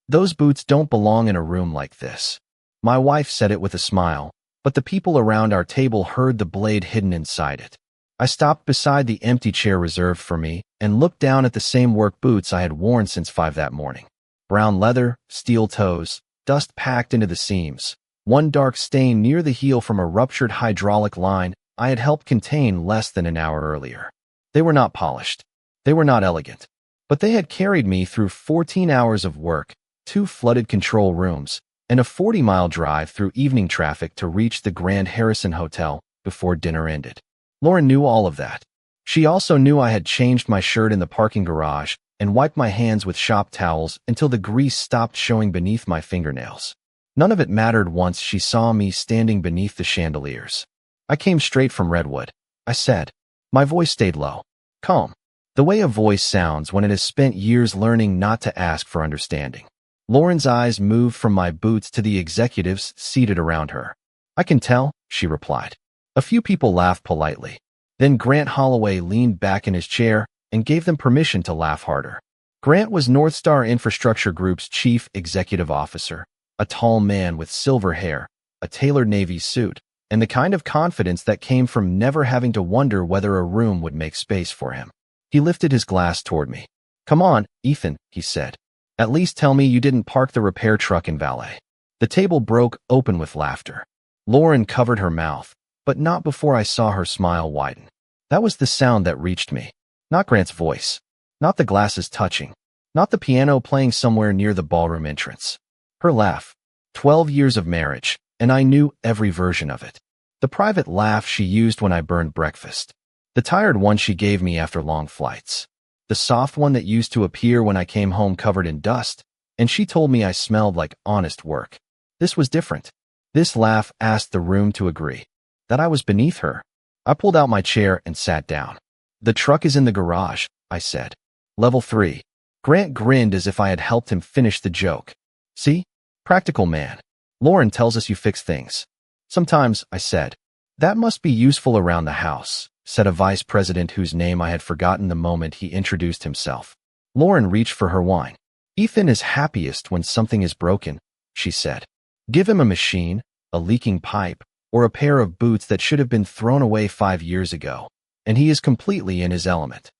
Those boots don't belong in a room like this. My wife said it with a smile, but the people around our table heard the blade hidden inside it. I stopped beside the empty chair reserved for me and looked down at the same work boots I had worn since 5 that morning. Brown leather, steel toes, dust packed into the seams. One dark stain near the heel from a ruptured hydraulic line I had helped contain less than an hour earlier. They were not polished. They were not elegant. But they had carried me through 14 hours of work, 2 flooded control rooms, and a 40-mile drive through evening traffic to reach the Grand Harrison Hotel before dinner ended. Lauren knew all of that. She also knew I had changed my shirt in the parking garage and wiped my hands with shop towels until the grease stopped showing beneath my fingernails. None of it mattered once she saw me standing beneath the chandeliers. I came straight from Redwood, I said. My voice stayed low, calm, the way a voice sounds when it has spent years learning not to ask for understanding. Lauren's eyes moved from my boots to the executives seated around her. I can tell, she replied. A few people laughed politely. Then Grant Holloway leaned back in his chair and gave them permission to laugh harder. Grant was Northstar Infrastructure Group's chief executive officer, a tall man with silver hair, a tailored Navy suit, and the kind of confidence that came from never having to wonder whether a room would make space for him. He lifted his glass toward me. Come on, Ethan, he said. At least tell me you didn't park the repair truck in valet. The table broke open with laughter. Lauren covered her mouth, but not before I saw her smile widen. That was the sound that reached me. Not Grant's voice. Not the glasses touching. Not the piano playing somewhere near the ballroom entrance. Her laugh. 12 years of marriage, and I knew every version of it. The private laugh she used when I burned breakfast. The tired one she gave me after long flights. The soft one that used to appear when I came home covered in dust, and she told me I smelled like honest work. This was different. This laugh asked the room to agree. That I was beneath her. I pulled out my chair and sat down. The truck is in the garage, I said. Level 3. Grant grinned as if I had helped him finish the joke. See? Practical man. Lauren tells us you fix things. Sometimes, I said. That must be useful around the house, said a vice president whose name I had forgotten the moment he introduced himself. Lauren reached for her wine. Ethan is happiest when something is broken, she said. Give him a machine, a leaking pipe, or a pair of boots that should have been thrown away 5 years ago, and he is completely in his element.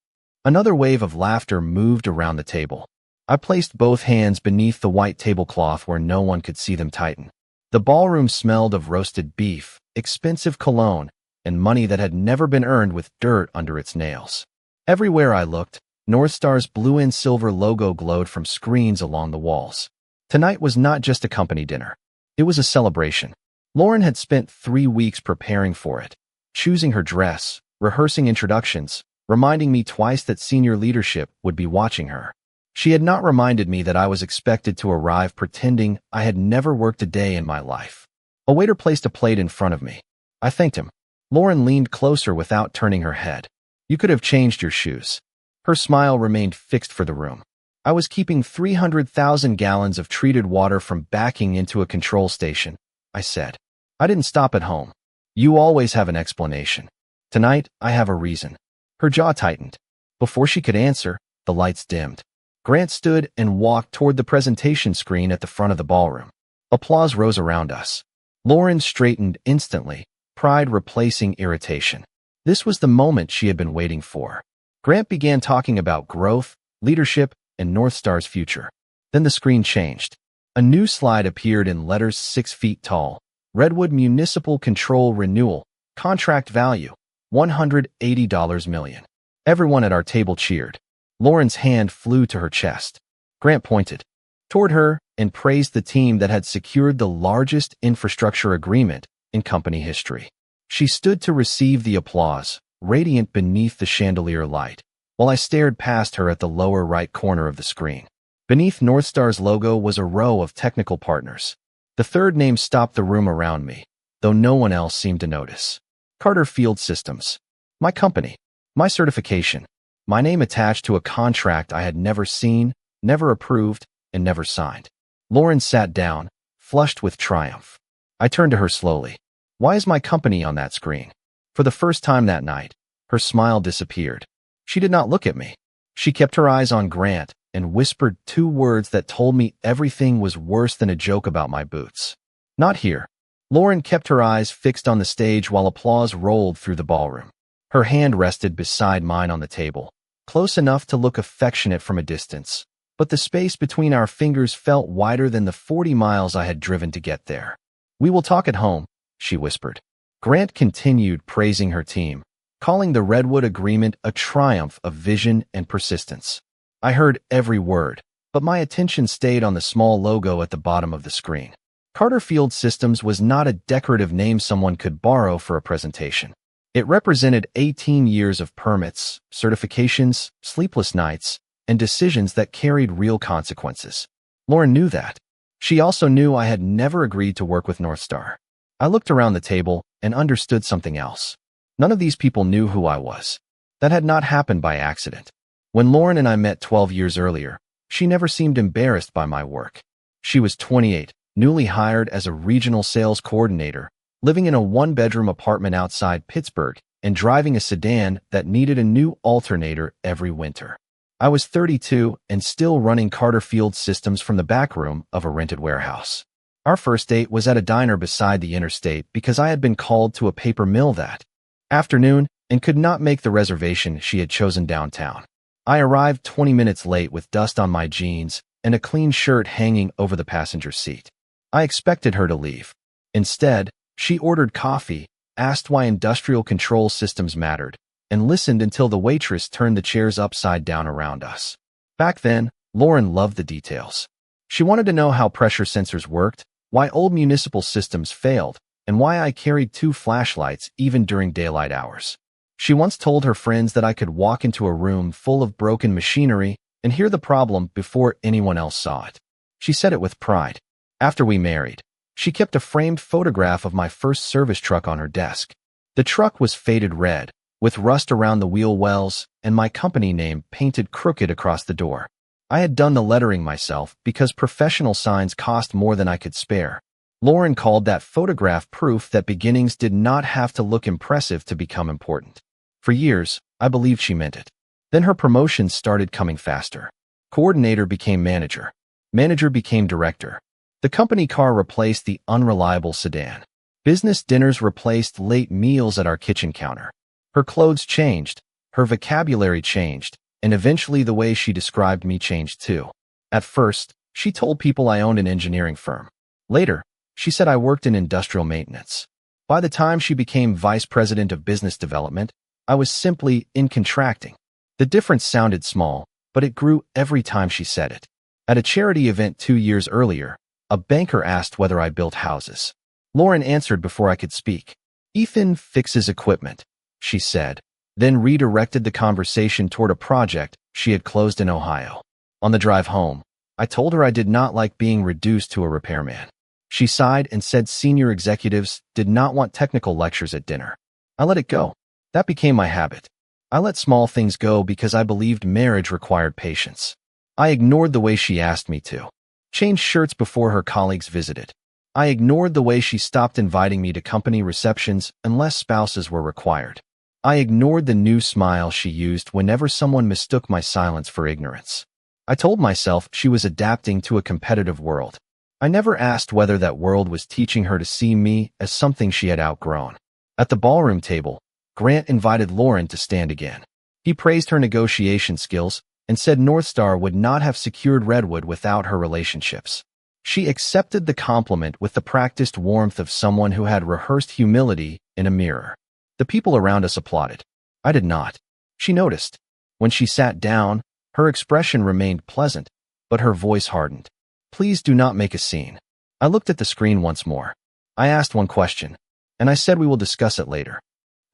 Another wave of laughter moved around the table. I placed both hands beneath the white tablecloth where no one could see them tighten. The ballroom smelled of roasted beef, expensive cologne, and money that had never been earned with dirt under its nails. Everywhere I looked, Northstar's blue and silver logo glowed from screens along the walls. Tonight was not just a company dinner. It was a celebration. Lauren had spent 3 weeks preparing for it, choosing her dress, rehearsing introductions, reminding me twice that senior leadership would be watching her. She had not reminded me that I was expected to arrive pretending I had never worked a day in my life. A waiter placed a plate in front of me. I thanked him. Lauren leaned closer without turning her head. You could have changed your shoes. Her smile remained fixed for the room. I was keeping 300,000 gallons of treated water from backing into a control station, I said. I didn't stop at home. You always have an explanation. Tonight, I have a reason. Her jaw tightened. Before she could answer, the lights dimmed. Grant stood and walked toward the presentation screen at the front of the ballroom. Applause rose around us. Lauren straightened instantly, pride replacing irritation. This was the moment she had been waiting for. Grant began talking about growth, leadership, and Northstar's future. Then the screen changed. A new slide appeared in letters 6 feet tall. Redwood Municipal Control Renewal. Contract value. $180 million. Everyone at our table cheered. Lauren's hand flew to her chest. Grant pointed toward her and praised the team that had secured the largest infrastructure agreement in company history. She stood to receive the applause, radiant beneath the chandelier light, while I stared past her at the lower right corner of the screen. Beneath Northstar's logo was a row of technical partners. The third name stopped the room around me, though no one else seemed to notice. Carter Field Systems. My company. My certification. My name attached to a contract I had never seen, never approved, and never signed. Lauren sat down, flushed with triumph. I turned to her slowly. Why is my company on that screen? For the first time that night, her smile disappeared. She did not look at me. She kept her eyes on Grant, and whispered 2 words that told me everything was worse than a joke about my boots. Not here. Lauren kept her eyes fixed on the stage while applause rolled through the ballroom. Her hand rested beside mine on the table, close enough to look affectionate from a distance, but the space between our fingers felt wider than the 40 miles I had driven to get there. "We will talk at home," she whispered. Grant continued praising her team, calling the Redwood Agreement a triumph of vision and persistence. I heard every word, but my attention stayed on the small logo at the bottom of the screen. Carter Field Systems was not a decorative name someone could borrow for a presentation. It represented 18 years of permits, certifications, sleepless nights, and decisions that carried real consequences. Lauren knew that. She also knew I had never agreed to work with North Star. I looked around the table and understood something else. None of these people knew who I was. That had not happened by accident. When Lauren and I met 12 years earlier, she never seemed embarrassed by my work. She was 28, newly hired as a regional sales coordinator, living in a 1-bedroom apartment outside Pittsburgh and driving a sedan that needed a new alternator every winter. I was 32 and still running Carter Field Systems from the back room of a rented warehouse. Our first date was at a diner beside the interstate because I had been called to a paper mill that afternoon and could not make the reservation she had chosen downtown. I arrived 20 minutes late with dust on my jeans and a clean shirt hanging over the passenger seat. I expected her to leave. Instead, she ordered coffee, asked why industrial control systems mattered, and listened until the waitress turned the chairs upside down around us. Back then, Lauren loved the details. She wanted to know how pressure sensors worked, why old municipal systems failed, and why I carried 2 flashlights even during daylight hours. She once told her friends that I could walk into a room full of broken machinery and hear the problem before anyone else saw it. She said it with pride. After we married, she kept a framed photograph of my first service truck on her desk. The truck was faded red, with rust around the wheel wells and my company name painted crooked across the door. I had done the lettering myself because professional signs cost more than I could spare. Lauren called that photograph proof that beginnings did not have to look impressive to become important. For years, I believed she meant it. Then her promotions started coming faster. Coordinator became manager. Manager became director. The company car replaced the unreliable sedan. Business dinners replaced late meals at our kitchen counter. Her clothes changed, her vocabulary changed, and eventually the way she described me changed too. At first, she told people I owned an engineering firm. Later, she said I worked in industrial maintenance. By the time she became vice president of business development, I was simply in contracting. The difference sounded small, but it grew every time she said it. At a charity event 2 years earlier, a banker asked whether I built houses. Lauren answered before I could speak. "Ethan fixes equipment," she said, then redirected the conversation toward a project she had closed in Ohio. On the drive home, I told her I did not like being reduced to a repairman. She sighed and said senior executives did not want technical lectures at dinner. I let it go. That became my habit. I let small things go because I believed marriage required patience. I ignored the way she asked me to. Change shirts before her colleagues visited. I ignored the way she stopped inviting me to company receptions unless spouses were required. I ignored the new smile she used whenever someone mistook my silence for ignorance. I told myself she was adapting to a competitive world. I never asked whether that world was teaching her to see me as something she had outgrown. At the ballroom table, Grant invited Lauren to stand again. He praised her negotiation skills and said North Star would not have secured Redwood without her relationships. She accepted the compliment with the practiced warmth of someone who had rehearsed humility in a mirror. The people around us applauded. I did not. She noticed. When she sat down, her expression remained pleasant, but her voice hardened. "Please do not make a scene." I looked at the screen once more. I asked one question, and I said we will discuss it later.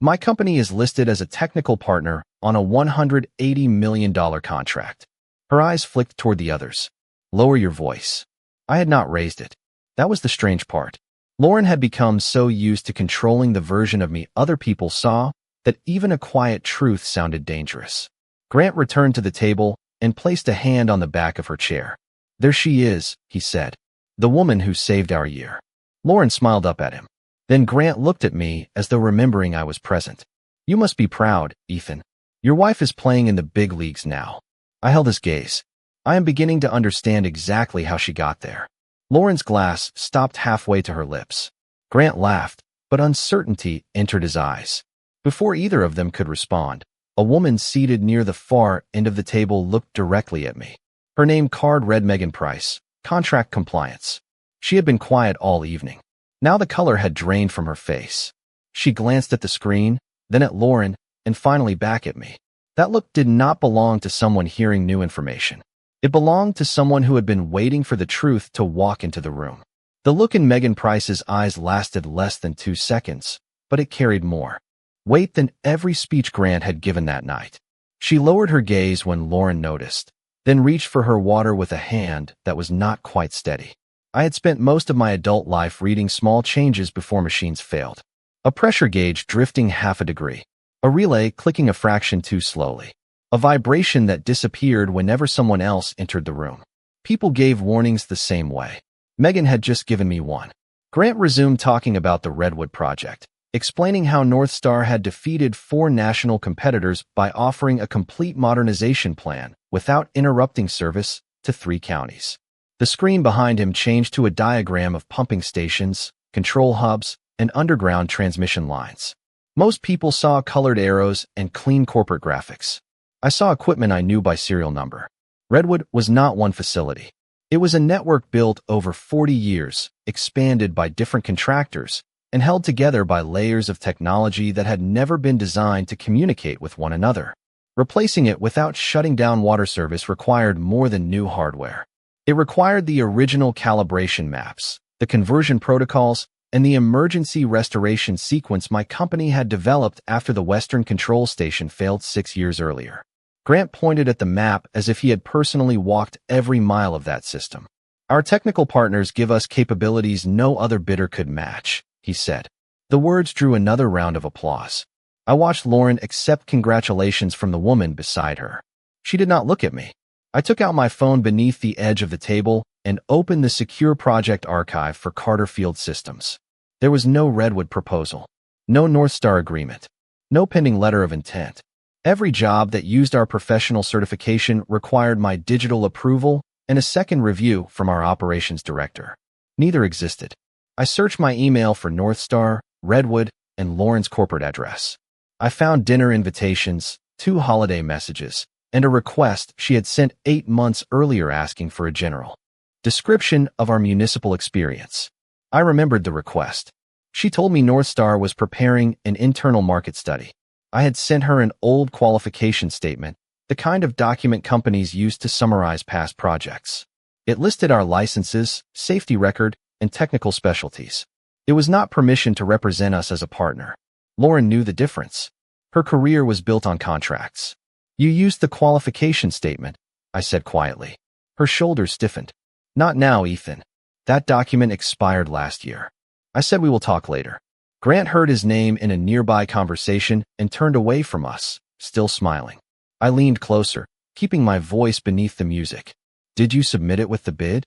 My company is listed as a technical partner on a $180 million contract. Her eyes flicked toward the others. "Lower your voice." I had not raised it. That was the strange part. Lauren had become so used to controlling the version of me other people saw that even a quiet truth sounded dangerous. Grant returned to the table and placed a hand on the back of her chair. "There she is," he said. "The woman who saved our year." Lauren smiled up at him. Then Grant looked at me as though remembering I was present. "You must be proud, Ethan. Your wife is playing in the big leagues now." I held his gaze. I am beginning to understand exactly how she got there. Lauren's glass stopped halfway to her lips. Grant laughed, but uncertainty entered his eyes. Before either of them could respond, a woman seated near the far end of the table looked directly at me. Her name card read Megan Price, Contract Compliance. She had been quiet all evening. Now the color had drained from her face. She glanced at the screen, then at Lauren, and finally back at me. That look did not belong to someone hearing new information. It belonged to someone who had been waiting for the truth to walk into the room. The look in Megan Price's eyes lasted less than 2 seconds, but it carried more weight than every speech Grant had given that night. She lowered her gaze when Lauren noticed, then reached for her water with a hand that was not quite steady. I had spent most of my adult life reading small changes before machines failed. A pressure gauge drifting half a degree. A relay clicking a fraction too slowly. A vibration that disappeared whenever someone else entered the room. People gave warnings the same way. Megan had just given me one. Grant resumed talking about the Redwood project, explaining how North Star had defeated 4 national competitors by offering a complete modernization plan without interrupting service to 3 counties. The screen behind him changed to a diagram of pumping stations, control hubs, and underground transmission lines. Most people saw colored arrows and clean corporate graphics. I saw equipment I knew by serial number. Redwood was not one facility. It was a network built over 40 years, expanded by different contractors, and held together by layers of technology that had never been designed to communicate with one another. Replacing it without shutting down water service required more than new hardware. It required the original calibration maps, the conversion protocols, and the emergency restoration sequence my company had developed after the Western Control Station failed 6 years earlier. Grant pointed at the map as if he had personally walked every mile of that system. Our technical partners give us capabilities no other bidder could match, he said. The words drew another round of applause. I watched Lauren accept congratulations from the woman beside her. She did not look at me. I took out my phone beneath the edge of the table and opened the secure project archive for Carter Field Systems. There was no Redwood proposal, no North Star agreement, no pending letter of intent. Every job that used our professional certification required my digital approval and a second review from our operations director. Neither existed. I searched my email for North Star, Redwood, and Lauren's corporate address. I found dinner invitations, 2 holiday messages, and a request she had sent 8 months earlier asking for a general description of our municipal experience. I remembered the request. She told me North Star was preparing an internal market study. I had sent her an old qualification statement, the kind of document companies use to summarize past projects. It listed our licenses, safety record, and technical specialties. It was not permission to represent us as a partner. Lauren knew the difference. Her career was built on contracts. You used the qualification statement, I said quietly. Her shoulders stiffened. Not now, Ethan. That document expired last year. I said we will talk later. Grant heard his name in a nearby conversation and turned away from us, still smiling. I leaned closer, keeping my voice beneath the music. Did you submit it with the bid?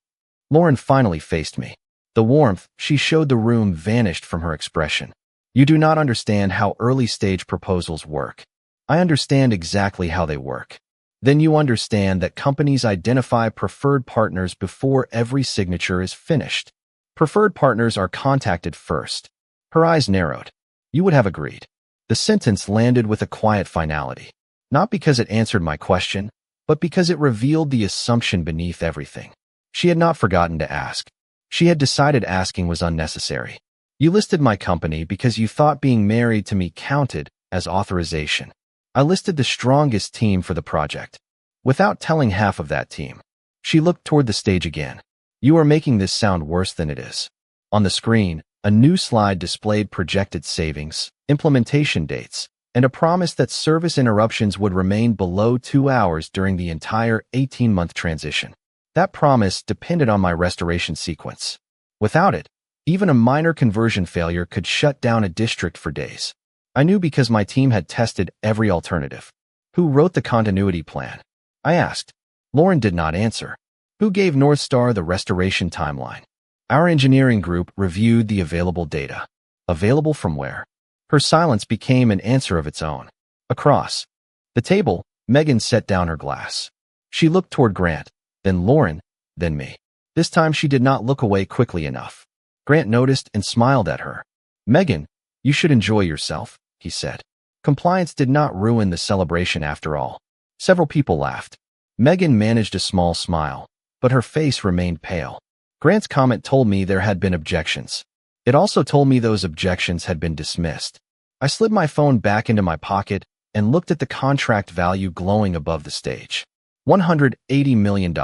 Lauren finally faced me. The warmth she showed the room vanished from her expression. You do not understand how early-stage proposals work. I understand exactly how they work. Then you understand that companies identify preferred partners before every signature is finished. Preferred partners are contacted first. Her eyes narrowed. You would have agreed. The sentence landed with a quiet finality. Not because it answered my question, but because it revealed the assumption beneath everything. She had not forgotten to ask. She had decided asking was unnecessary. You listed my company because you thought being married to me counted as authorization. I listed the strongest team for the project. Without telling half of that team. She looked toward the stage again. You are making this sound worse than it is. On the screen, a new slide displayed projected savings, implementation dates, and a promise that service interruptions would remain below 2 hours during the entire 18-month transition. That promise depended on my restoration sequence. Without it, even a minor conversion failure could shut down a district for days. I knew because my team had tested every alternative. Who wrote the continuity plan? I asked. Lauren did not answer. Who gave North Star the restoration timeline? Our engineering group reviewed the available data. Available from where? Her silence became an answer of its own. Across the table, Megan set down her glass. She looked toward Grant, then Lauren, then me. This time she did not look away quickly enough. Grant noticed and smiled at her. "Megan, you should enjoy yourself," he said. Compliance did not ruin the celebration after all. Several people laughed. Megan managed a small smile, but her face remained pale. Grant's comment told me there had been objections. It also told me those objections had been dismissed. I slid my phone back into my pocket and looked at the contract value glowing above the stage. $180 million.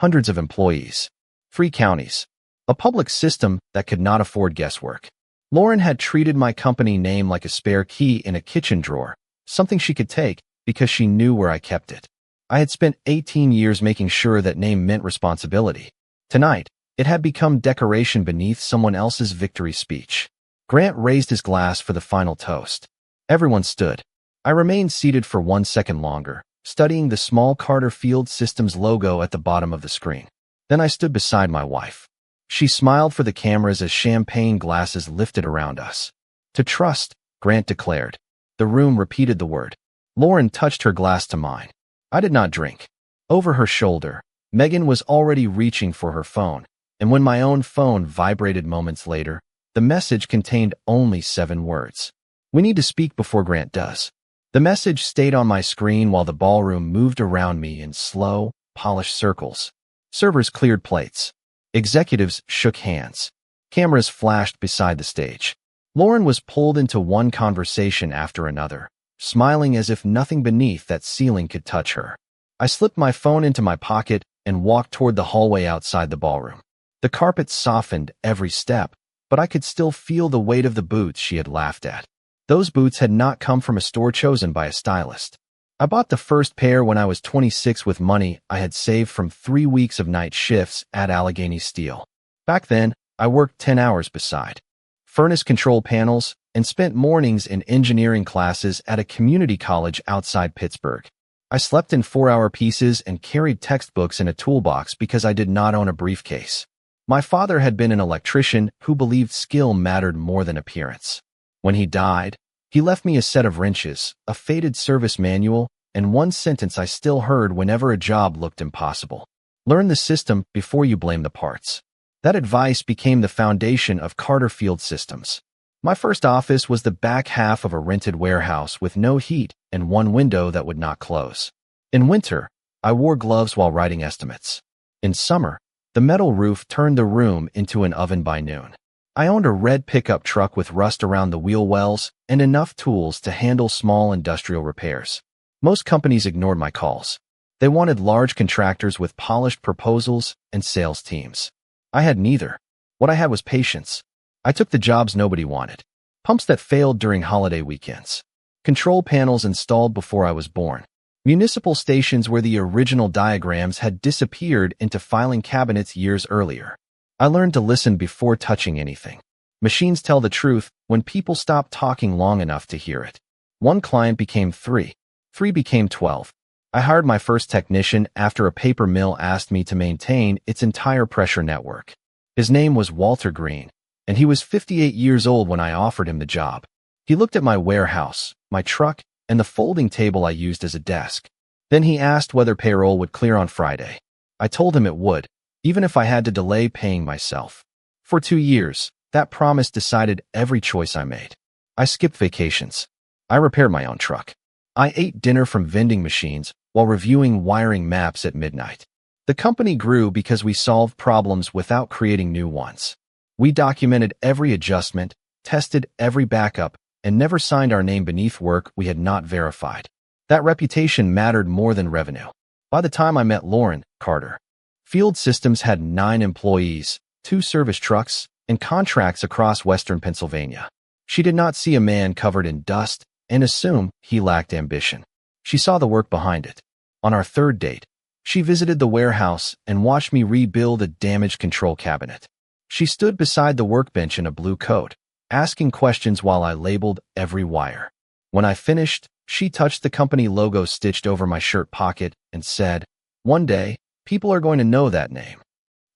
Hundreds of employees. 3 counties. A public system that could not afford guesswork. Lauren had treated my company name like a spare key in a kitchen drawer, something she could take because she knew where I kept it. I had spent 18 years making sure that name meant responsibility. Tonight, it had become decoration beneath someone else's victory speech. Grant raised his glass for the final toast. Everyone stood. I remained seated for 1 second longer, studying the small Carter Field Systems logo at the bottom of the screen. Then I stood beside my wife. She smiled for the cameras as champagne glasses lifted around us. "To trust," Grant declared. The room repeated the word. Lauren touched her glass to mine. I did not drink. Over her shoulder, Megan was already reaching for her phone, and when my own phone vibrated moments later, the message contained only 7 words. "We need to speak before Grant does." The message stayed on my screen while the ballroom moved around me in slow, polished circles. Servers cleared plates. Executives shook hands. Cameras flashed beside the stage. Lauren was pulled into one conversation after another, smiling as if nothing beneath that ceiling could touch her. I slipped my phone into my pocket and walked toward the hallway outside the ballroom. The carpet softened every step, but I could still feel the weight of the boots she had laughed at. Those boots had not come from a store chosen by a stylist. I bought the first pair when I was 26 with money I had saved from 3 weeks of night shifts at Allegheny Steel. Back then, I worked 10 hours beside furnace control panels and spent mornings in engineering classes at a community college outside Pittsburgh. I slept in 4-hour pieces and carried textbooks in a toolbox because I did not own a briefcase. My father had been an electrician who believed skill mattered more than appearance. When he died, he left me a set of wrenches, a faded service manual, and one sentence I still heard whenever a job looked impossible. Learn the system before you blame the parts. That advice became the foundation of Carter Field Systems. My first office was the back half of a rented warehouse with no heat and one window that would not close. In winter, I wore gloves while writing estimates. In summer, the metal roof turned the room into an oven by noon. I owned a red pickup truck with rust around the wheel wells and enough tools to handle small industrial repairs. Most companies ignored my calls. They wanted large contractors with polished proposals and sales teams. I had neither. What I had was patience. I took the jobs nobody wanted. Pumps that failed during holiday weekends. Control panels installed before I was born. Municipal stations where the original diagrams had disappeared into filing cabinets years earlier. I learned to listen before touching anything. Machines tell the truth when people stop talking long enough to hear it. 1 client became 3. 3 became 12. I hired my first technician after a paper mill asked me to maintain its entire pressure network. His name was Walter Green, and he was 58 years old when I offered him the job. He looked at my warehouse, my truck, and the folding table I used as a desk. Then he asked whether payroll would clear on Friday. I told him it would, even if I had to delay paying myself. For 2 years, that promise decided every choice I made. I skipped vacations. I repaired my own truck. I ate dinner from vending machines while reviewing wiring maps at midnight. The company grew because we solved problems without creating new ones. We documented every adjustment, tested every backup, and never signed our name beneath work we had not verified. That reputation mattered more than revenue. By the time I met Lauren, Carter Field Systems had 9 employees, 2 service trucks, and contracts across western Pennsylvania. She did not see a man covered in dust and assume he lacked ambition. She saw the work behind it. On our 3rd date, she visited the warehouse and watched me rebuild a damaged control cabinet. She stood beside the workbench in a blue coat, asking questions while I labeled every wire. When I finished, she touched the company logo stitched over my shirt pocket and said, "One day, people are going to know that name."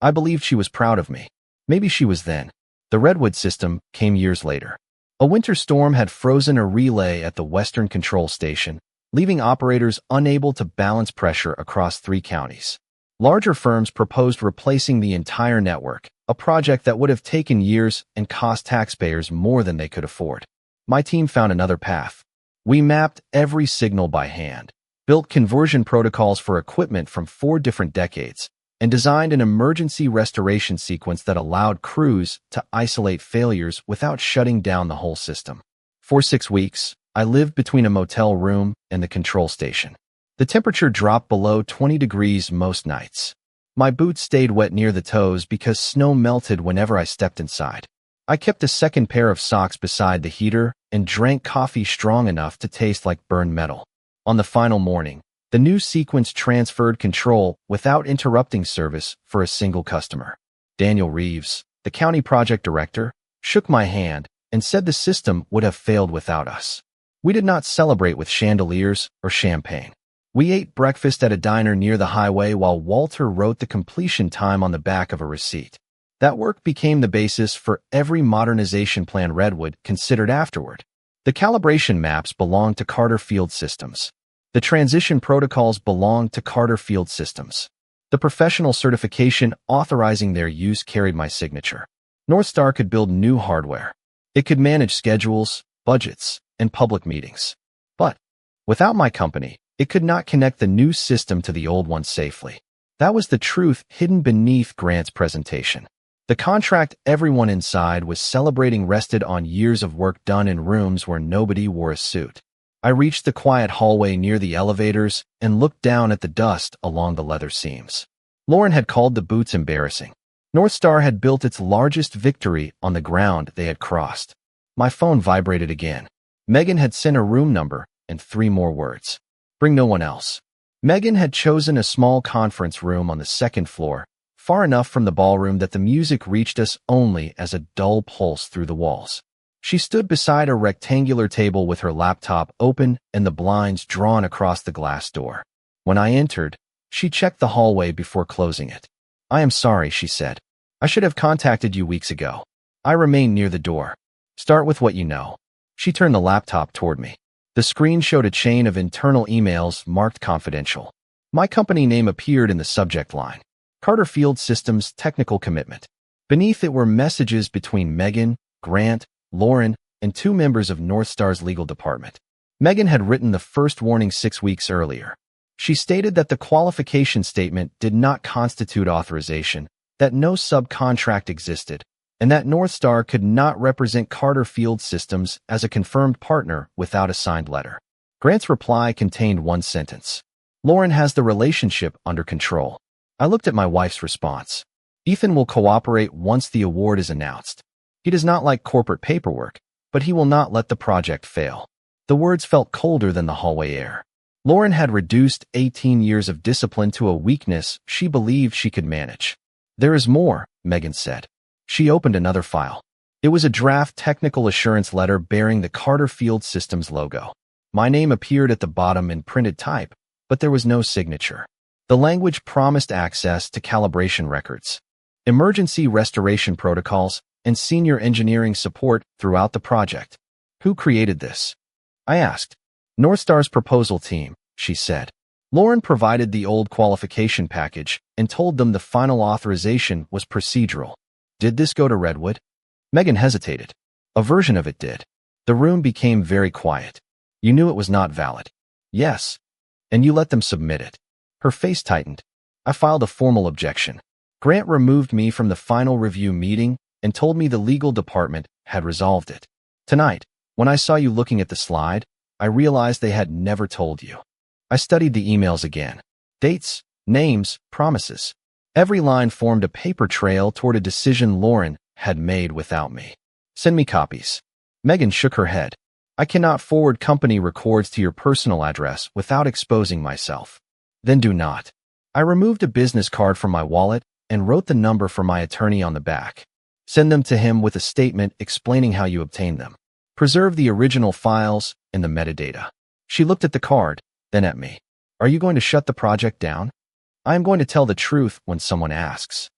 I believed she was proud of me. Maybe she was then. The Redwood system came years later. A winter storm had frozen a relay at the Western Control Station, leaving operators unable to balance pressure across 3 counties. Larger firms proposed replacing the entire network, a project that would have taken years and cost taxpayers more than they could afford. My team found another path. We mapped every signal by hand, built conversion protocols for equipment from 4 different decades, and designed an emergency restoration sequence that allowed crews to isolate failures without shutting down the whole system. For 6 weeks, I lived between a motel room and the control station. The temperature dropped below 20 degrees most nights. My boots stayed wet near the toes because snow melted whenever I stepped inside. I kept a second pair of socks beside the heater and drank coffee strong enough to taste like burned metal. On the final morning, the new sequence transferred control without interrupting service for a single customer. Daniel Reeves, the county project director, shook my hand and said the system would have failed without us. We did not celebrate with chandeliers or champagne. We ate breakfast at a diner near the highway while Walter wrote the completion time on the back of a receipt. That work became the basis for every modernization plan Redwood considered afterward. The calibration maps belonged to Carter Field Systems. The transition protocols belonged to Carter Field Systems. The professional certification authorizing their use carried my signature. Northstar could build new hardware. It could manage schedules, budgets, and public meetings. But without my company, it could not connect the new system to the old one safely. That was the truth hidden beneath Grant's presentation. The contract everyone inside was celebrating rested on years of work done in rooms where nobody wore a suit. I reached the quiet hallway near the elevators and looked down at the dust along the leather seams. Lauren had called the boots embarrassing. Northstar had built its largest victory on the ground they had crossed. My phone vibrated again. Megan had sent a room number and 3 more words. Bring no one else. Megan had chosen a small conference room on the 2nd floor, far enough from the ballroom that the music reached us only as a dull pulse through the walls. She stood beside a rectangular table with her laptop open and the blinds drawn across the glass door. When I entered, she checked the hallway before closing it. I am sorry, she said. I should have contacted you weeks ago. I remained near the door. Start with what you know. She turned the laptop toward me. The screen showed a chain of internal emails marked confidential. My company name appeared in the subject line. Carter Field Systems Technical Commitment. Beneath it were messages between Megan, Grant, Lauren, and 2 members of Northstar's legal department. Megan had written the first warning 6 weeks earlier. She stated that the qualification statement did not constitute authorization, that no subcontract existed, and that Northstar could not represent Carter Field Systems as a confirmed partner without a signed letter. Grant's reply contained 1 sentence. Lauren has the relationship under control. I looked at my wife's response. Ethan will cooperate once the award is announced. He does not like corporate paperwork, but he will not let the project fail. The words felt colder than the hallway air. Lauren had reduced 18 years of discipline to a weakness she believed she could manage. There is more, Megan said. She opened another file. It was a draft technical assurance letter bearing the Carter Field Systems logo. My name appeared at the bottom in printed type, but there was no signature. The language promised access to calibration records, emergency restoration protocols, and senior engineering support throughout the project. Who created this? I asked. Northstar's proposal team, she said. Lauren provided the old qualification package and told them the final authorization was procedural. Did this go to Redwood? Megan hesitated. A version of it did. The room became very quiet. You knew it was not valid. Yes. And you let them submit it. Her face tightened. I filed a formal objection. Grant removed me from the final review meeting and told me the legal department had resolved it. Tonight, when I saw you looking at the slide, I realized they had never told you. I studied the emails again. Dates, names, promises. Every line formed a paper trail toward a decision Lauren had made without me. Send me copies. Megan shook her head. I cannot forward company records to your personal address without exposing myself. Then do not. I removed a business card from my wallet and wrote the number for my attorney on the back. Send them to him with a statement explaining how you obtained them. Preserve the original files and the metadata. She looked at the card, then at me. Are you going to shut the project down? I am going to tell the truth when someone asks.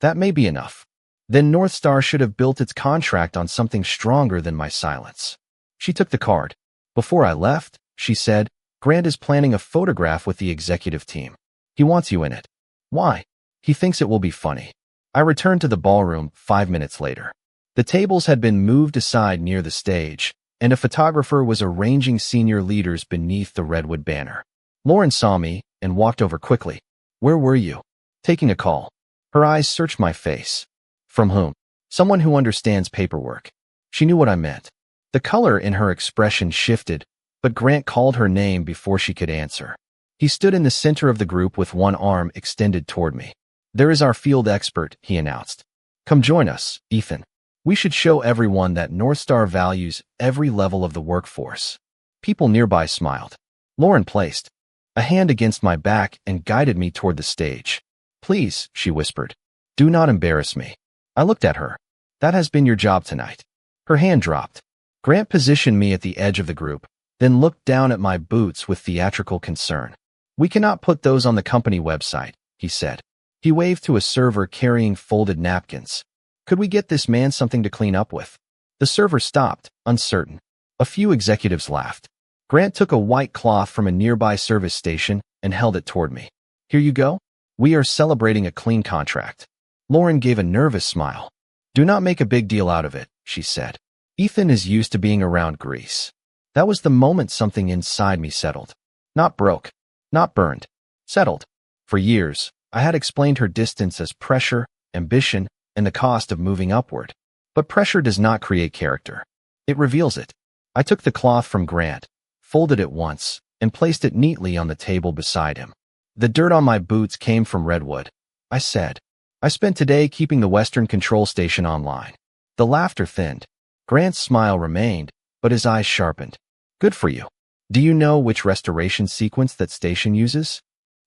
That may be enough. Then Northstar should have built its contract on something stronger than my silence. She took the card. Before I left, she said, Grant is planning a photograph with the executive team. He wants you in it. Why? He thinks it will be funny. I returned to the ballroom 5 minutes later. The tables had been moved aside near the stage, and a photographer was arranging senior leaders beneath the redwood banner. Lauren saw me and walked over quickly. Where were you? Taking a call. Her eyes searched my face. From whom? Someone who understands paperwork. She knew what I meant. The color in her expression shifted, but Grant called her name before she could answer. He stood in the center of the group with one arm extended toward me. There is our field expert, he announced. Come join us, Ethan. We should show everyone that North Star values every level of the workforce. People nearby smiled. Lauren placed a hand against my back and guided me toward the stage. Please, she whispered. Do not embarrass me. I looked at her. That has been your job tonight. Her hand dropped. Grant positioned me at the edge of the group, then looked down at my boots with theatrical concern. We cannot put those on the company website, he said. He waved to a server carrying folded napkins. Could we get this man something to clean up with? The server stopped, uncertain. A few executives laughed. Grant took a white cloth from a nearby service station and held it toward me. Here you go. We are celebrating a clean contract. Lauren gave a nervous smile. Do not make a big deal out of it, she said. Ethan is used to being around grease. That was the moment something inside me settled. Not broke. Not burned. Settled. For years, I had explained her distance as pressure, ambition, and the cost of moving upward. But pressure does not create character. It reveals it. I took the cloth from Grant, folded it once, and placed it neatly on the table beside him. The dirt on my boots came from redwood, I said. I spent today keeping the Western Control Station online. The laughter thinned. Grant's smile remained, but his eyes sharpened. Good for you. Do you know which restoration sequence that station uses?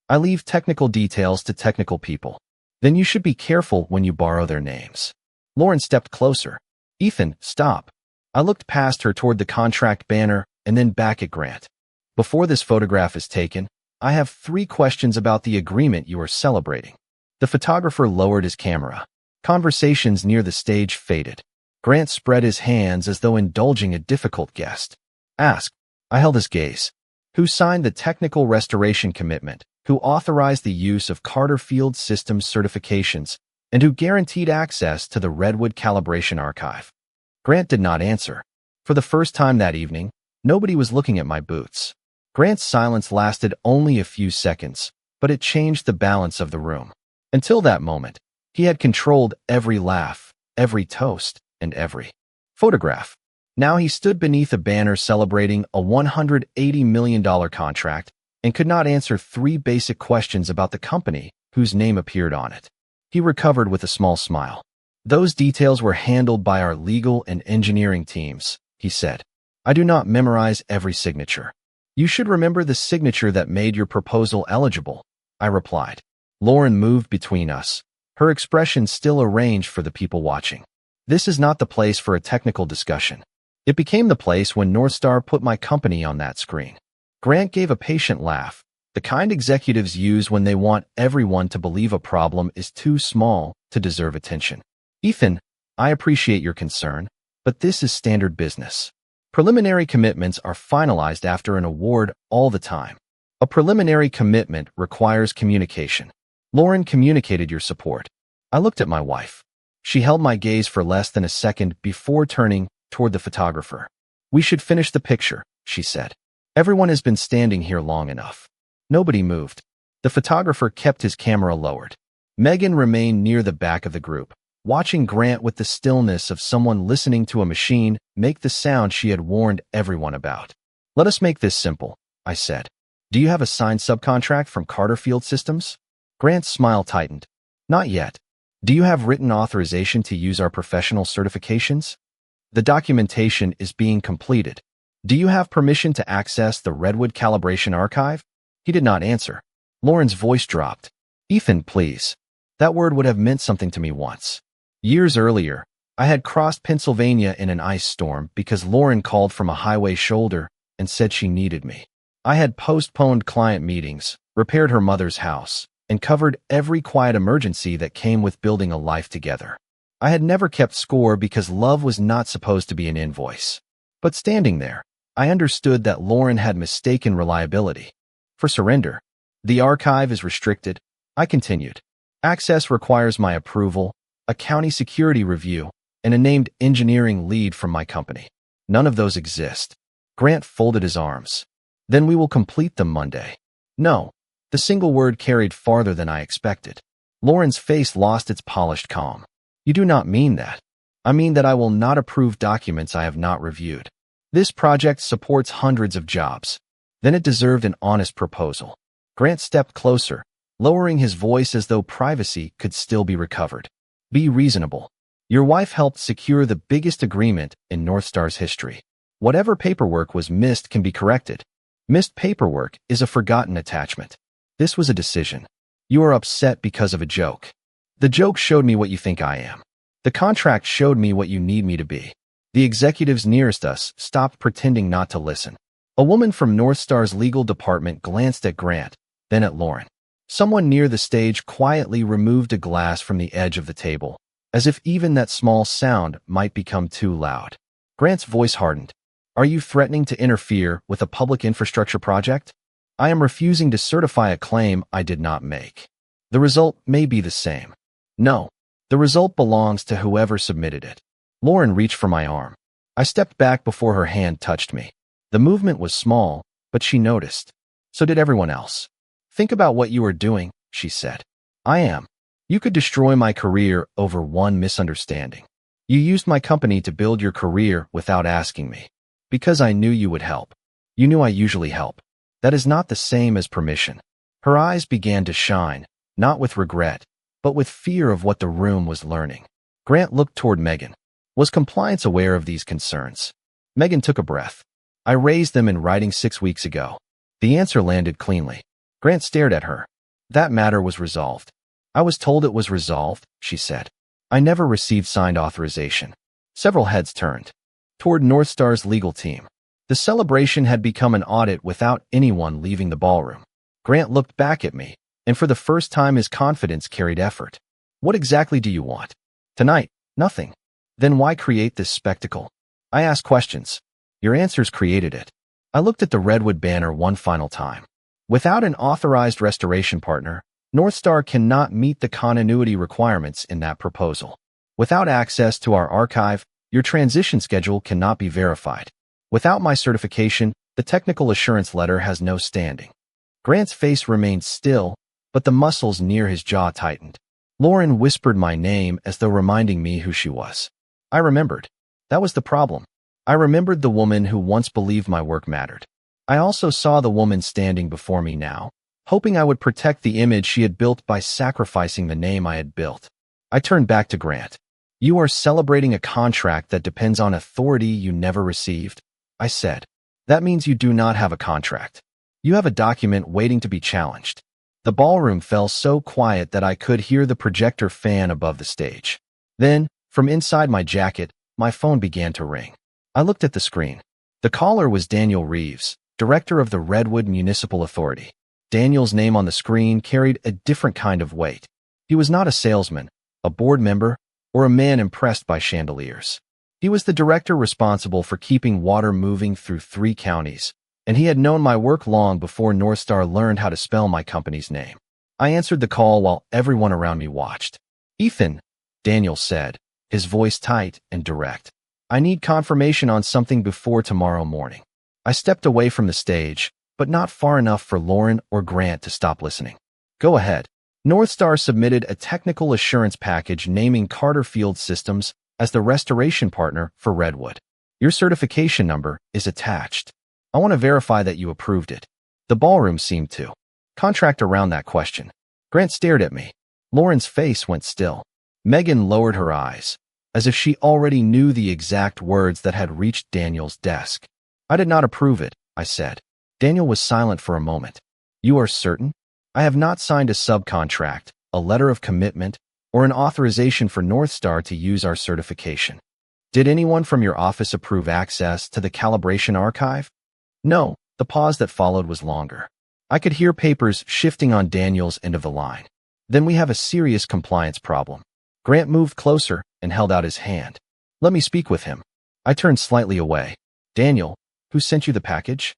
I leave technical details to technical people. Then you should be careful when you borrow their names. Lauren stepped closer. Ethan, stop. I looked past her toward the contract banner and then back at Grant. Before this photograph is taken, I have 3 questions about the agreement you are celebrating. The photographer lowered his camera. Conversations near the stage faded. Grant spread his hands as though indulging a difficult guest. Ask. I held his gaze. Who signed the technical restoration commitment? Who authorized the use of Carter Field Systems certifications, and who guaranteed access to the Redwood Calibration Archive? Grant did not answer. For the first time that evening, nobody was looking at my boots. Grant's silence lasted only a few seconds, but it changed the balance of the room. Until that moment, he had controlled every laugh, every toast, and every photograph. Now he stood beneath a banner celebrating a $180 million contract and could not answer 3 basic questions about the company whose name appeared on it. He recovered with a small smile. Those details were handled by our legal and engineering teams, he said. I do not memorize every signature. You should remember the signature that made your proposal eligible, I replied. Lauren moved between us, her expression still arranged for the people watching. This is not the place for a technical discussion. It became the place when North Star put my company on that screen. Grant gave a patient laugh, the kind executives use when they want everyone to believe a problem is too small to deserve attention. Ethan, I appreciate your concern, but this is standard business. Preliminary commitments are finalized after an award all the time. A preliminary commitment requires communication. Lauren communicated your support. I looked at my wife. She held my gaze for less than a second before turning toward the photographer. We should finish the picture, she said. Everyone has been standing here long enough. Nobody moved. The photographer kept his camera lowered. Megan remained near the back of the group, watching Grant with the stillness of someone listening to a machine make the sound she had warned everyone about. Let us make this simple, I said. Do you have a signed subcontract from Carter Field Systems? Grant's smile tightened. Not yet. Do you have written authorization to use our professional certifications? The documentation is being completed. Do you have permission to access the Redwood Calibration Archive? He did not answer. Lauren's voice dropped. Ethan, please. That word would have meant something to me once. Years earlier, I had crossed Pennsylvania in an ice storm because Lauren called from a highway shoulder and said she needed me. I had postponed client meetings, repaired her mother's house, and covered every quiet emergency that came with building a life together. I had never kept score because love was not supposed to be an invoice. But standing there, I understood that Lauren had mistaken reliability for surrender. The archive is restricted, I continued. Access requires my approval, a county security review, and a named engineering lead from my company. None of those exist. Grant folded his arms. Then we will complete them Monday. No. The single word carried farther than I expected. Lauren's face lost its polished calm. You do not mean that. I mean that I will not approve documents I have not reviewed. This project supports hundreds of jobs. Then it deserved an honest proposal. Grant stepped closer, lowering his voice as though privacy could still be recovered. Be reasonable. Your wife helped secure the biggest agreement in Northstar's history. Whatever paperwork was missed can be corrected. Missed paperwork is a forgotten attachment. This was a decision. You are upset because of a joke. The joke showed me what you think I am. The contract showed me what you need me to be. The executives nearest us stopped pretending not to listen. A woman from Northstar's legal department glanced at Grant, then at Lauren. Someone near the stage quietly removed a glass from the edge of the table, as if even that small sound might become too loud. Grant's voice hardened. Are you threatening to interfere with a public infrastructure project? I am refusing to certify a claim I did not make. The result may be the same. No, the result belongs to whoever submitted it. Lauren reached for my arm. I stepped back before her hand touched me. The movement was small, but she noticed. So did everyone else. Think about what you are doing, she said. I am. You could destroy my career over one misunderstanding. You used my company to build your career without asking me. Because I knew you would help. You knew I usually help. That is not the same as permission. Her eyes began to shine, not with regret, but with fear of what the room was learning. Grant looked toward Megan. Was compliance aware of these concerns? Megan took a breath. I raised them in writing 6 weeks ago. The answer landed cleanly. Grant stared at her. That matter was resolved. I was told it was resolved, she said. I never received signed authorization. Several heads turned toward Northstar's legal team. The celebration had become an audit without anyone leaving the ballroom. Grant looked back at me, and for the first time his confidence carried effort. What exactly do you want? Tonight, nothing. Then why create this spectacle? I asked questions. Your answers created it. I looked at the Redwood banner one final time. Without an authorized restoration partner, Northstar cannot meet the continuity requirements in that proposal. Without access to our archive, your transition schedule cannot be verified. Without my certification, the technical assurance letter has no standing. Grant's face remained still, but the muscles near his jaw tightened. Lauren whispered my name as though reminding me who she was. I remembered. That was the problem. I remembered the woman who once believed my work mattered. I also saw the woman standing before me now, hoping I would protect the image she had built by sacrificing the name I had built. I turned back to Grant. You are celebrating a contract that depends on authority you never received, I said. That means you do not have a contract. You have a document waiting to be challenged. The ballroom fell so quiet that I could hear the projector fan above the stage. Then, from inside my jacket, my phone began to ring. I looked at the screen. The caller was Daniel Reeves, director of the Redwood Municipal Authority. Daniel's name on the screen carried a different kind of weight. He was not a salesman, a board member, or a man impressed by chandeliers. He was the director responsible for keeping water moving through 3 counties, and he had known my work long before Northstar learned how to spell my company's name. I answered the call while everyone around me watched. Ethan, Daniel said, his voice tight and direct. I need confirmation on something before tomorrow morning. I stepped away from the stage, but not far enough for Lauren or Grant to stop listening. Go ahead. Northstar submitted a technical assurance package naming Carter Field Systems as the restoration partner for Redwood. Your certification number is attached. I want to verify that you approved it. The ballroom seemed to contract around that question. Grant stared at me. Lauren's face went still. Megan lowered her eyes, as if she already knew the exact words that had reached Daniel's desk. I did not approve it, I said. Daniel was silent for a moment. You are certain? I have not signed a subcontract, a letter of commitment, or an authorization for Northstar to use our certification. Did anyone from your office approve access to the calibration archive? No, the pause that followed was longer. I could hear papers shifting on Daniel's end of the line. Then we have a serious compliance problem. Grant moved closer and held out his hand. Let me speak with him. I turned slightly away. Daniel, who sent you the package?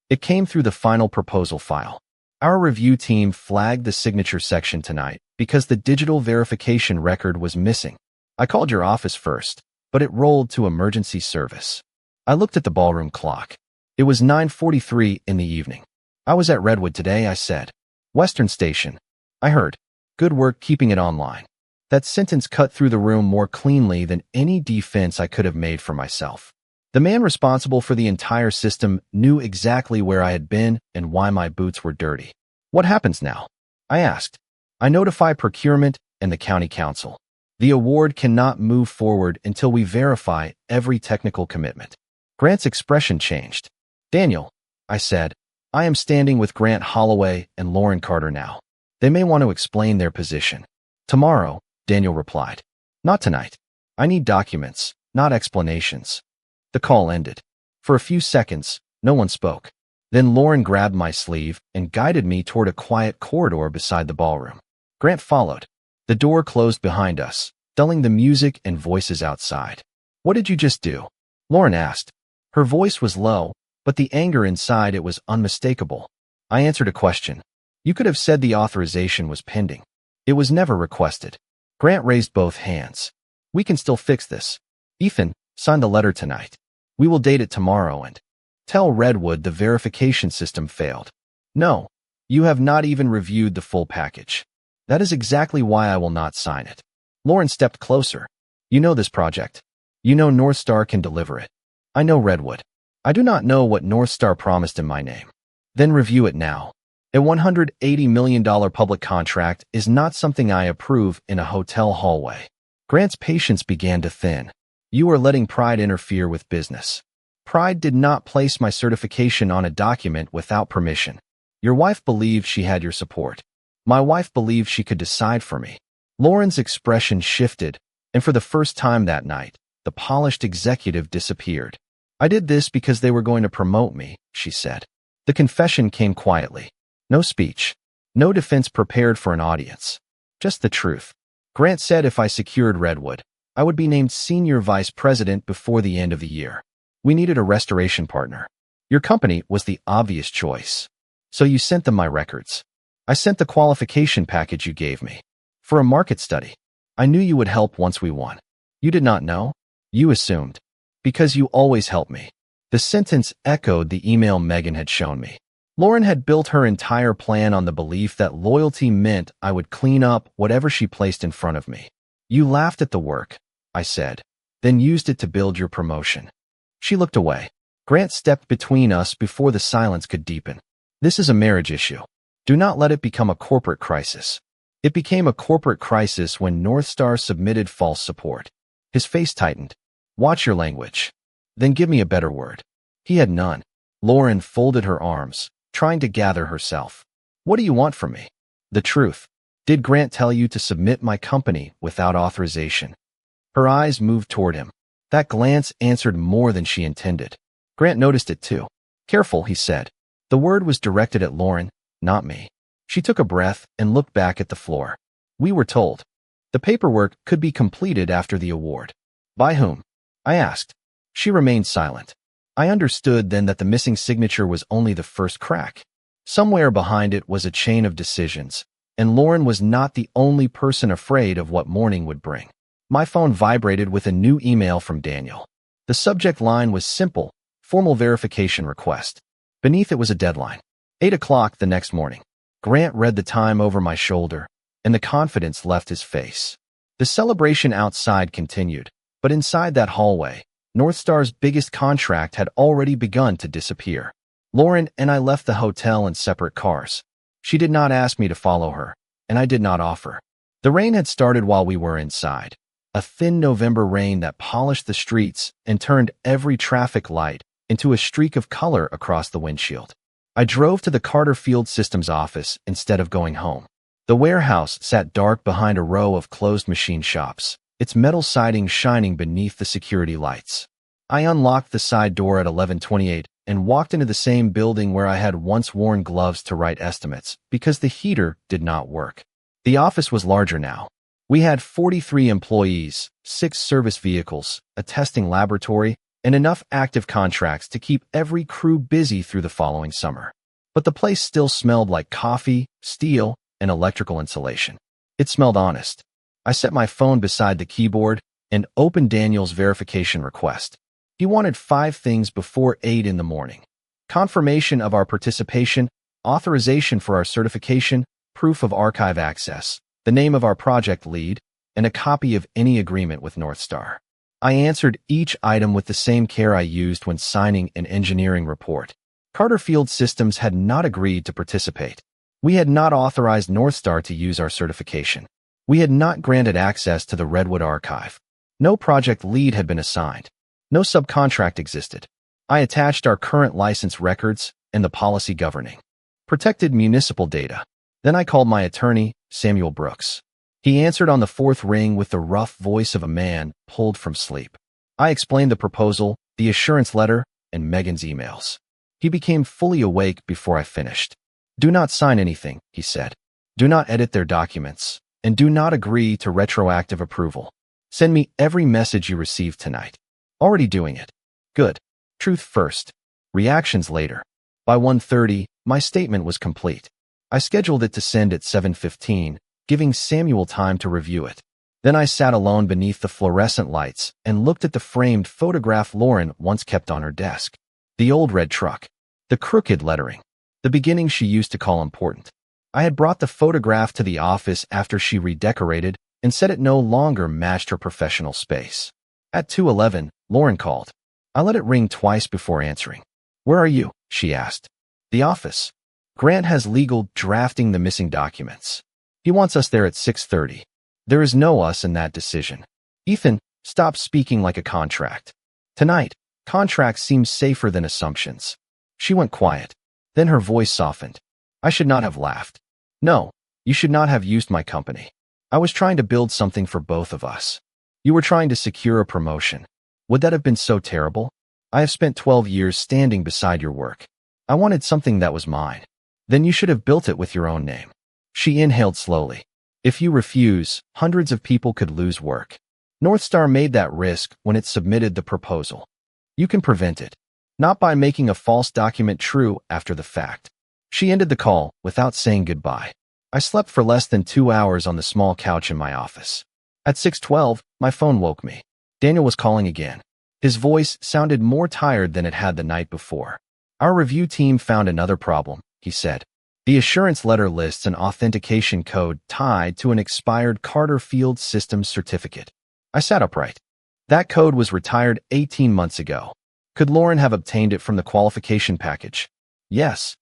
It came through the final proposal file. Our review team flagged the signature section tonight because the digital verification record was missing. I called your office first, but it rolled to emergency service. I looked at the ballroom clock. It was 9:43 in the evening. I was at Redwood today, I said. Western Station. I heard. Good work keeping it online. That sentence cut through the room more cleanly than any defense I could have made for myself. The man responsible for the entire system knew exactly where I had been and why my boots were dirty. What happens now? I asked. I notify procurement and the county council. The award cannot move forward until we verify every technical commitment. Grant's expression changed. Daniel, I said, I am standing with Grant Holloway and Lauren Carter now. They may want to explain their position. Tomorrow, Daniel replied. Not tonight. I need documents, not explanations. The call ended. For a few seconds, no one spoke. Then Lauren grabbed my sleeve and guided me toward a quiet corridor beside the ballroom. Grant followed. The door closed behind us, dulling the music and voices outside. What did you just do? Lauren asked. Her voice was low, but the anger inside it was unmistakable. I answered a question. You could have said the authorization was pending. It was never requested. Grant raised both hands. We can still fix this. Ethan, sign the letter tonight. We will date it tomorrow and tell Redwood the verification system failed. No, you have not even reviewed the full package. That is exactly why I will not sign it. Lauren stepped closer. You know this project. You know North Star can deliver it. I know Redwood. I do not know what North Star promised in my name. Then review it now. A $180 million public contract is not something I approve in a hotel hallway. Grant's patience began to thin. You are letting pride interfere with business. Pride did not place my certification on a document without permission. Your wife believed she had your support. My wife believed she could decide for me. Lauren's expression shifted, and for the first time that night, the polished executive disappeared. I did this because they were going to promote me, she said. The confession came quietly. No speech. No defense prepared for an audience. Just the truth. Grant said if I secured Redwood, I would be named senior vice president before the end of the year. We needed a restoration partner. Your company was the obvious choice. So you sent them my records. I sent the qualification package you gave me. For a market study. I knew you would help once we won. You did not know? You assumed. Because you always help me. The sentence echoed the email Megan had shown me. Lauren had built her entire plan on the belief that loyalty meant I would clean up whatever she placed in front of me. You laughed at the work, I said, then used it to build your promotion. She looked away. Grant stepped between us before the silence could deepen. This is a marriage issue. Do not let it become a corporate crisis. It became a corporate crisis when North Star submitted false support. His face tightened. Watch your language. Then give me a better word. He had none. Lauren folded her arms, trying to gather herself. What do you want from me? The truth. Did Grant tell you to submit my company without authorization? Her eyes moved toward him. That glance answered more than she intended. Grant noticed it too. Careful, he said. The word was directed at Lauren, not me. She took a breath and looked back at the floor. We were told. The paperwork could be completed after the award. By whom? I asked. She remained silent. I understood then that the missing signature was only the first crack. Somewhere behind it was a chain of decisions, and Lauren was not the only person afraid of what morning would bring. My phone vibrated with a new email from Daniel. The subject line was simple, formal verification request. Beneath it was a deadline. 8 o'clock the next morning. Grant read the time over my shoulder, and the confidence left his face. The celebration outside continued, but inside that hallway, North Star's biggest contract had already begun to disappear. Lauren and I left the hotel in separate cars. She did not ask me to follow her, and I did not offer. The rain had started while we were inside. A thin November rain that polished the streets and turned every traffic light into a streak of color across the windshield. I drove to the Carter Field Systems office instead of going home. The warehouse sat dark behind a row of closed machine shops, its metal siding shining beneath the security lights. I unlocked the side door at 11:28 and walked into the same building where I had once worn gloves to write estimates because the heater did not work. The office was larger now. We had 43 employees, 6 service vehicles, a testing laboratory, and enough active contracts to keep every crew busy through the following summer. But the place still smelled like coffee, steel, and electrical insulation. It smelled honest. I set my phone beside the keyboard and opened Daniel's verification request. He wanted 5 things before 8 in the morning: confirmation of our participation, authorization for our certification, proof of archive access, the name of our project lead, and a copy of any agreement with Northstar. I answered each item with the same care I used when signing an engineering report. Carter Field Systems had not agreed to participate. We had not authorized Northstar to use our certification. We had not granted access to the Redwood archive. No project lead had been assigned. No subcontract existed. I attached our current license records and the policy governing protected municipal data. Then I called my attorney, Samuel Brooks. He answered on the 4th ring with the rough voice of a man pulled from sleep. I explained the proposal, the assurance letter, and Megan's emails. He became fully awake before I finished. "Do not sign anything," he said. "Do not edit their documents, and do not agree to retroactive approval. Send me every message you receive tonight." Already doing it. Good. Truth first. Reactions later. By 1:30, my statement was complete. I scheduled it to send at 7:15, giving Samuel time to review it. Then I sat alone beneath the fluorescent lights and looked at the framed photograph Lauren once kept on her desk. The old red truck. The crooked lettering. The beginning she used to call important. I had brought the photograph to the office after she redecorated and said it no longer matched her professional space. At 2:11, Lauren called. I let it ring twice before answering. "Where are you?" she asked. "The office. Grant has legal drafting the missing documents. He wants us there at 6:30. There is no us in that decision. Ethan, stop speaking like a contract. Tonight, contracts seem safer than assumptions." She went quiet. Then her voice softened. I should not have laughed. "No, you should not have used my company. I was trying to build something for both of us. You were trying to secure a promotion. Would that have been so terrible? I have spent 12 years standing beside your work. I wanted something that was mine. Then you should have built it with your own name." She inhaled slowly. "If you refuse, hundreds of people could lose work. Northstar made that risk when it submitted the proposal. You can prevent it. Not by making a false document true after the fact." She ended the call without saying goodbye. I slept for less than 2 hours on the small couch in my office. At 6:12, my phone woke me. Daniel was calling again. His voice sounded more tired than it had the night before. "Our review team found another problem," he said. "The assurance letter lists an authentication code tied to an expired Carter Field Systems certificate." I sat upright. "That code was retired 18 months ago. Could Lauren have obtained it from the qualification package?" "Yes."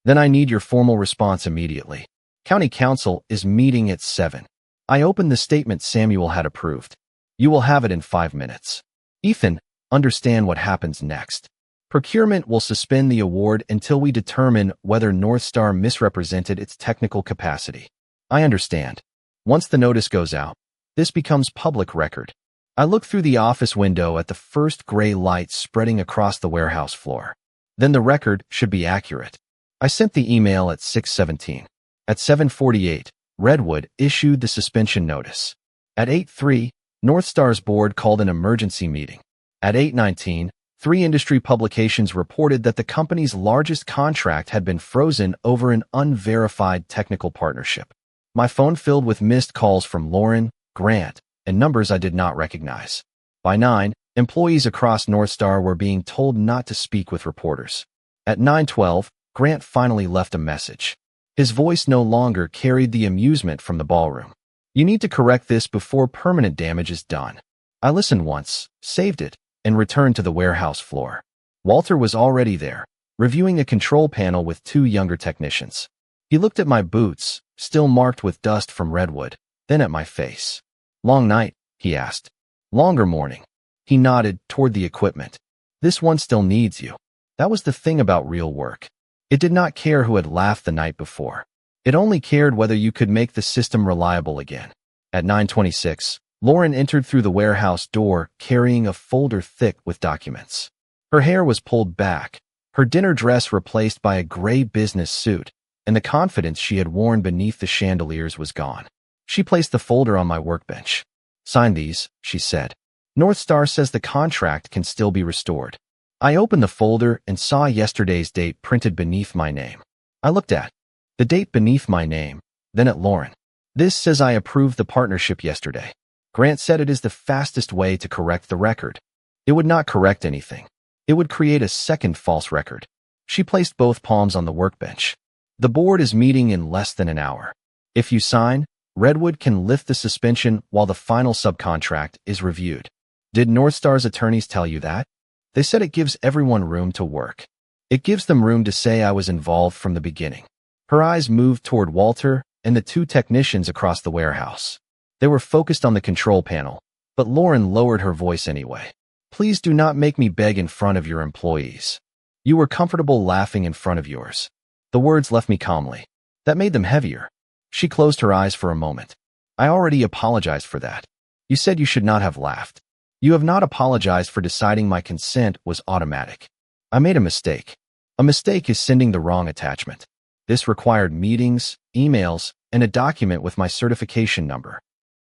"Then I need your formal response immediately. County Council is meeting at 7. I opened the statement Samuel had approved. "You will have it in 5 minutes. Ethan, understand what happens next. Procurement will suspend the award until we determine whether Northstar misrepresented its technical capacity." "I understand. Once the notice goes out, this becomes public record." I looked through the office window at the first gray light spreading across the warehouse floor. Then the record should be accurate. I sent the email at 6:17. At 7:48, Redwood issued the suspension notice. At 8:03, Northstar's board called an emergency meeting. At 8:19, 3 industry publications reported that the company's largest contract had been frozen over an unverified technical partnership. My phone filled with missed calls from Lauren, Grant, and numbers I did not recognize. By 9, employees across Northstar were being told not to speak with reporters. At 9:12, Grant finally left a message. His voice no longer carried the amusement from the ballroom. "You need to correct this before permanent damage is done." I listened once, saved it, and returned to the warehouse floor. Walter was already there, reviewing a control panel with 2 younger technicians. He looked at my boots, still marked with dust from Redwood, then at my face. "Long night?" he asked. "Longer morning." He nodded toward the equipment. "This one still needs you." That was the thing about real work. It did not care who had laughed the night before. It only cared whether you could make the system reliable again. At 9:26, Lauren entered through the warehouse door carrying a folder thick with documents. Her hair was pulled back, her dinner dress replaced by a gray business suit, and the confidence she had worn beneath the chandeliers was gone. She placed the folder on my workbench. "Sign these," she said. "Northstar says the contract can still be restored." I opened the folder and saw yesterday's date printed beneath my name. I looked at the date beneath my name, then at Lauren. This says I approved the partnership yesterday. Grant said it is the fastest way to correct the record. It would not correct anything. It would create a second false record. She placed both palms on the workbench. The board is meeting in less than an hour. If you sign, Redwood can lift the suspension while the final subcontract is reviewed. Did Northstar's attorneys tell you that? They said it gives everyone room to work. It gives them room to say I was involved from the beginning. Her eyes moved toward Walter and the two technicians across the warehouse. They were focused on the control panel, but Lauren lowered her voice anyway. Please do not make me beg in front of your employees. You were comfortable laughing in front of yours. The words left me calmly. That made them heavier. She closed her eyes for a moment. I already apologized for that. You said you should not have laughed. You have not apologized for deciding my consent was automatic. I made a mistake. A mistake is sending the wrong attachment. This required meetings, emails, and a document with my certification number.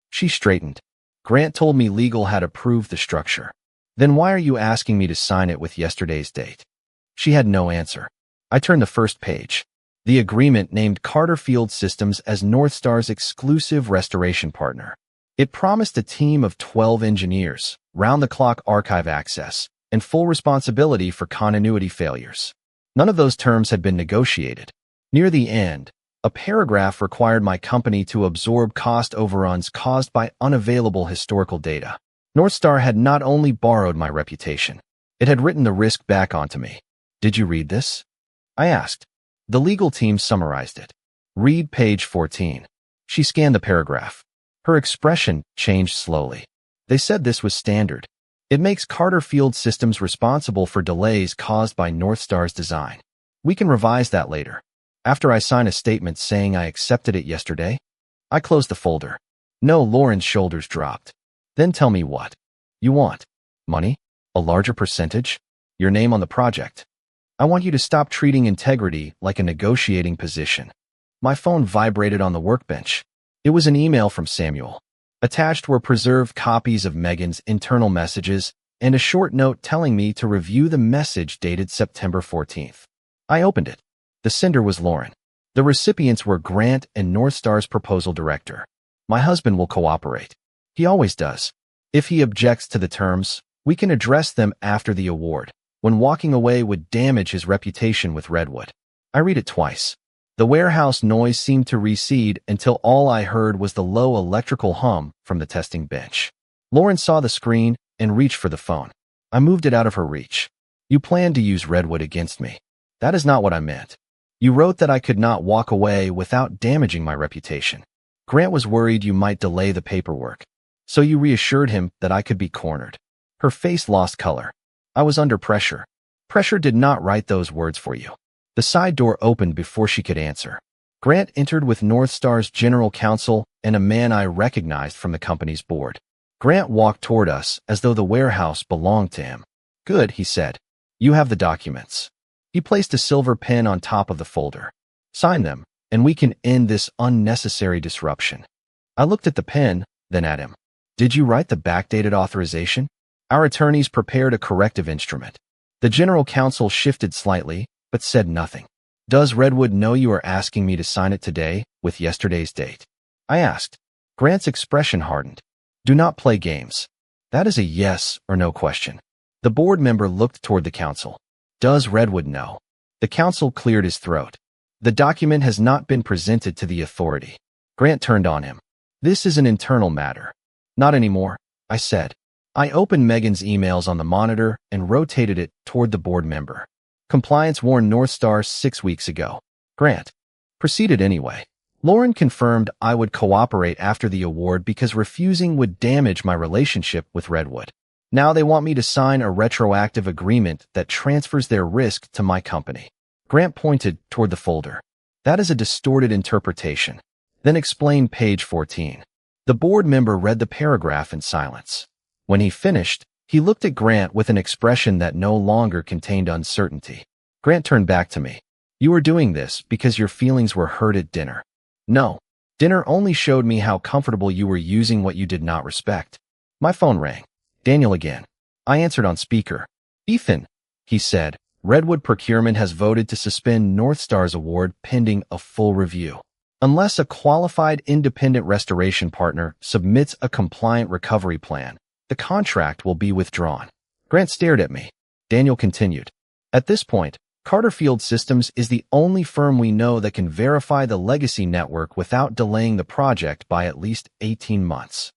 She straightened. Grant told me legal had approved the structure. Then why are you asking me to sign it with yesterday's date? She had no answer. I turned the first page. The agreement named Carter Field Systems as Northstar's exclusive restoration partner. It promised a team of 12 engineers, round-the-clock archive access, and full responsibility for continuity failures. None of those terms had been negotiated. Near the end, a paragraph required my company to absorb cost overruns caused by unavailable historical data. Northstar had not only borrowed my reputation, it had written the risk back onto me. Did you read this? I asked. The legal team summarized it. Read page 14. She scanned the paragraph. Her expression changed slowly. They said this was standard. It makes Carter Field Systems responsible for delays caused by Northstar's design. We can revise that later. After I sign a statement saying I accepted it yesterday, I closed the folder. No, Lauren's shoulders dropped. Then tell me what you want. Money? A larger percentage? Your name on the project? I want you to stop treating integrity like a negotiating position. My phone vibrated on the workbench. It was an email from Samuel. Attached were preserved copies of Megan's internal messages and a short note telling me to review the message dated September 14th. I opened it. The sender was Lauren. The recipients were Grant and Northstar's proposal director. My husband will cooperate. He always does. If he objects to the terms, we can address them after the award, when walking away would damage his reputation with Redwood. I read it twice. The warehouse noise seemed to recede until all I heard was the low electrical hum from the testing bench. Lauren saw the screen and reached for the phone. I moved it out of her reach. You planned to use Redwood against me. That is not what I meant. You wrote that I could not walk away without damaging my reputation. Grant was worried you might delay the paperwork, so you reassured him that I could be cornered. Her face lost color. I was under pressure. Pressure did not write those words for you. The side door opened before she could answer. Grant entered with Northstar's general counsel and a man I recognized from the company's board. Grant walked toward us as though the warehouse belonged to him. Good, he said. You have the documents. He placed a silver pen on top of the folder. Sign them, and we can end this unnecessary disruption. I looked at the pen, then at him. Did you write the backdated authorization? Our attorneys prepared a corrective instrument. The general counsel shifted slightly, but said nothing. Does Redwood know you are asking me to sign it today, with yesterday's date? I asked. Grant's expression hardened. Do not play games. That is a yes or no question. The board member looked toward the counsel. Does Redwood know? The counsel cleared his throat. The document has not been presented to the authority. Grant turned on him. This is an internal matter. Not anymore, I said. I opened Megan's emails on the monitor and rotated it toward the board member. Compliance warned Northstar 6 weeks ago. Grant proceeded anyway. Lauren confirmed I would cooperate after the award because refusing would damage my relationship with Redwood. Now they want me to sign a retroactive agreement that transfers their risk to my company. Grant pointed toward the folder. That is a distorted interpretation. Then explained page 14. The board member read the paragraph in silence. When he finished, he looked at Grant with an expression that no longer contained uncertainty. Grant turned back to me. You were doing this because your feelings were hurt at dinner. No. Dinner only showed me how comfortable you were using what you did not respect. My phone rang. Daniel again. I answered on speaker. Ethan, he said, Redwood Procurement has voted to suspend Northstar's award pending a full review. Unless a qualified independent restoration partner submits a compliant recovery plan, the contract will be withdrawn. Grant stared at me. Daniel continued. At this point, Carter Field Systems is the only firm we know that can verify the legacy network without delaying the project by at least 18 months.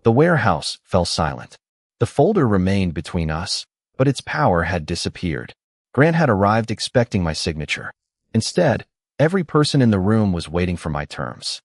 The warehouse fell silent. The folder remained between us, but its power had disappeared. Grant had arrived expecting my signature. Instead, every person in the room was waiting for my terms.